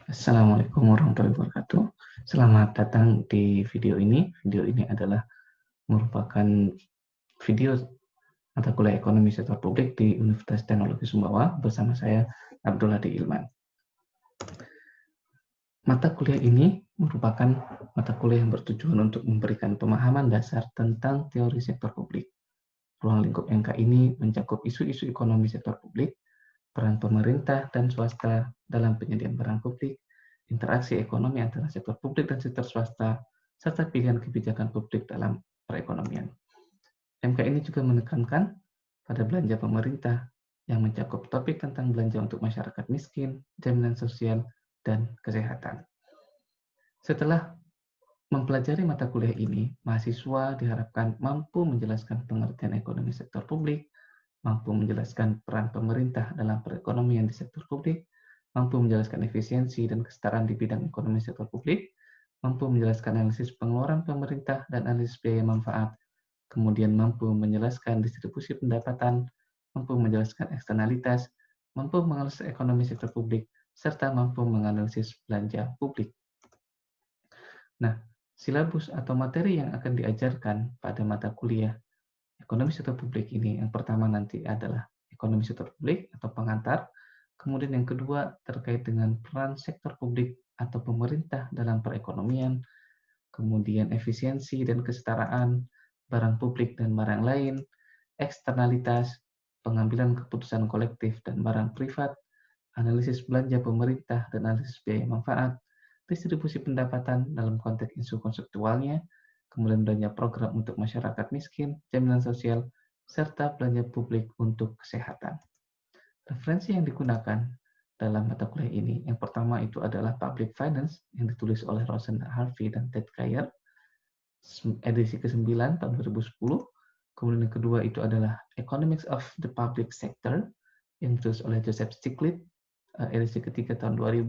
Assalamualaikum warahmatullahi wabarakatuh. Selamat datang di video ini. Video ini adalah merupakan video mata kuliah ekonomi sektor publik di Universitas Teknologi Sumbawa bersama saya Abdul Hadi Ilman. Mata kuliah ini merupakan mata kuliah yang bertujuan untuk memberikan pemahaman dasar tentang teori sektor publik. Ruang lingkup MK ini mencakup isu-isu ekonomi sektor publik, peran pemerintah dan swasta dalam penyediaan barang publik, interaksi ekonomi antara sektor publik dan sektor swasta, serta pilihan kebijakan publik dalam perekonomian. MK ini juga menekankan pada belanja pemerintah yang mencakup topik tentang belanja untuk masyarakat miskin, jaminan sosial, dan kesehatan. Setelah mempelajari mata kuliah ini, mahasiswa diharapkan mampu menjelaskan pengertian ekonomi sektor publik, mampu menjelaskan peran pemerintah dalam perekonomian di sektor publik, mampu menjelaskan efisiensi dan kesetaraan di bidang ekonomi sektor publik, mampu menjelaskan analisis pengeluaran pemerintah dan analisis biaya manfaat, kemudian mampu menjelaskan distribusi pendapatan, mampu menjelaskan eksternalitas, mampu menganalisis ekonomi sektor publik, serta mampu menganalisis belanja publik. Nah, silabus atau materi yang akan diajarkan pada mata kuliah ekonomi sektor publik ini, yang pertama nanti adalah ekonomi sektor publik atau pengantar, kemudian yang kedua terkait dengan peran sektor publik atau pemerintah dalam perekonomian, kemudian efisiensi dan kesetaraan, barang publik dan barang lain, eksternalitas, pengambilan keputusan kolektif dan barang privat, analisis belanja pemerintah dan analisis biaya manfaat, distribusi pendapatan dalam konteks isu konseptualnya, kemudian belanja program untuk masyarakat miskin, jaminan sosial, serta belanja publik untuk kesehatan. Referensi yang digunakan dalam mata kuliah ini, yang pertama itu adalah Public Finance yang ditulis oleh Rosanna Harvey dan Ted Kayer, edisi ke-9 tahun 2010. Kemudian yang kedua itu adalah Economics of the Public Sector yang ditulis oleh Joseph Stiglitz, edisi ketiga tahun 2000,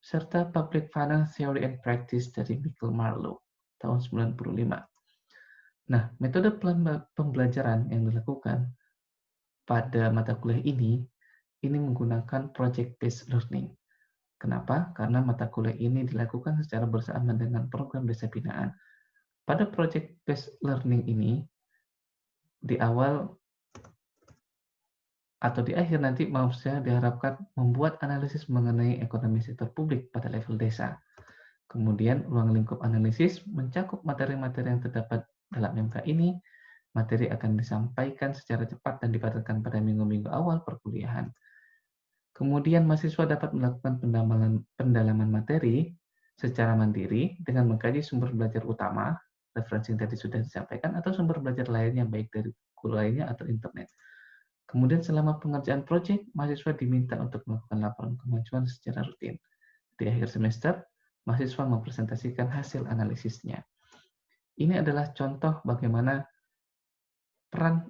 serta Public Finance Theory and Practice dari Michael Marlowe tahun 1995. Nah, metode pembelajaran yang dilakukan pada mata kuliah ini menggunakan project-based learning. Kenapa? Karena mata kuliah ini dilakukan secara bersamaan dengan program desa binaan. Pada project-based learning ini, di awal atau di akhir nanti mahasiswa diharapkan membuat analisis mengenai ekonomi sektor publik pada level desa. Kemudian ruang lingkup analisis mencakup materi-materi yang terdapat dalam MK ini. Materi akan disampaikan secara cepat dan dipadatkan pada minggu-minggu awal perkuliahan. Kemudian mahasiswa dapat melakukan pendalaman materi secara mandiri dengan mengkaji sumber belajar utama, referensi yang tadi sudah disampaikan, atau sumber belajar lainnya baik dari buku lainnya atau internet. Kemudian selama pengerjaan proyek, mahasiswa diminta untuk melakukan laporan kemajuan secara rutin. Di akhir semester, mahasiswa mempresentasikan hasil analisisnya. Ini adalah contoh bagaimana peran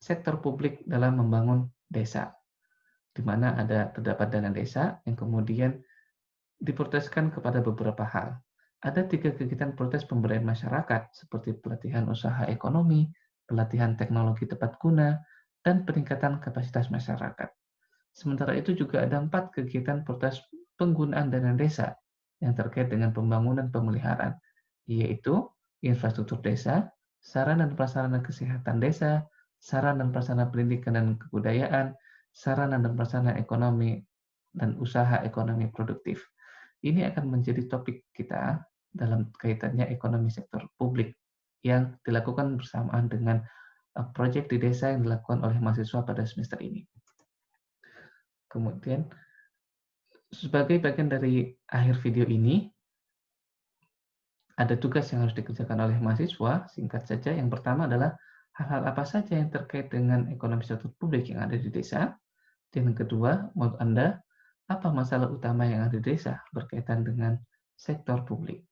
sektor publik dalam membangun desa, di mana terdapat dana desa yang kemudian diproteskan kepada beberapa hal. Ada 3 kegiatan protes pemberdayaan masyarakat, seperti pelatihan usaha ekonomi, pelatihan teknologi tepat guna, dan peningkatan kapasitas masyarakat. Sementara itu juga ada 4 kegiatan protes penggunaan dana desa yang terkait dengan pembangunan pemeliharaan, yaitu infrastruktur desa, sarana dan prasarana kesehatan desa, sarana dan prasarana pendidikan dan kebudayaan, sarana dan prasarana ekonomi dan usaha ekonomi produktif. Ini akan menjadi topik kita dalam kaitannya ekonomi sektor publik yang dilakukan bersamaan dengan proyek di desa yang dilakukan oleh mahasiswa pada semester ini. Kemudian, sebagai bagian dari akhir video ini, ada tugas yang harus dikerjakan oleh mahasiswa, singkat saja. Yang pertama adalah hal-hal apa saja yang terkait dengan ekonomi sektor publik yang ada di desa. Dan yang kedua, menurut Anda, apa masalah utama yang ada di desa berkaitan dengan sektor publik?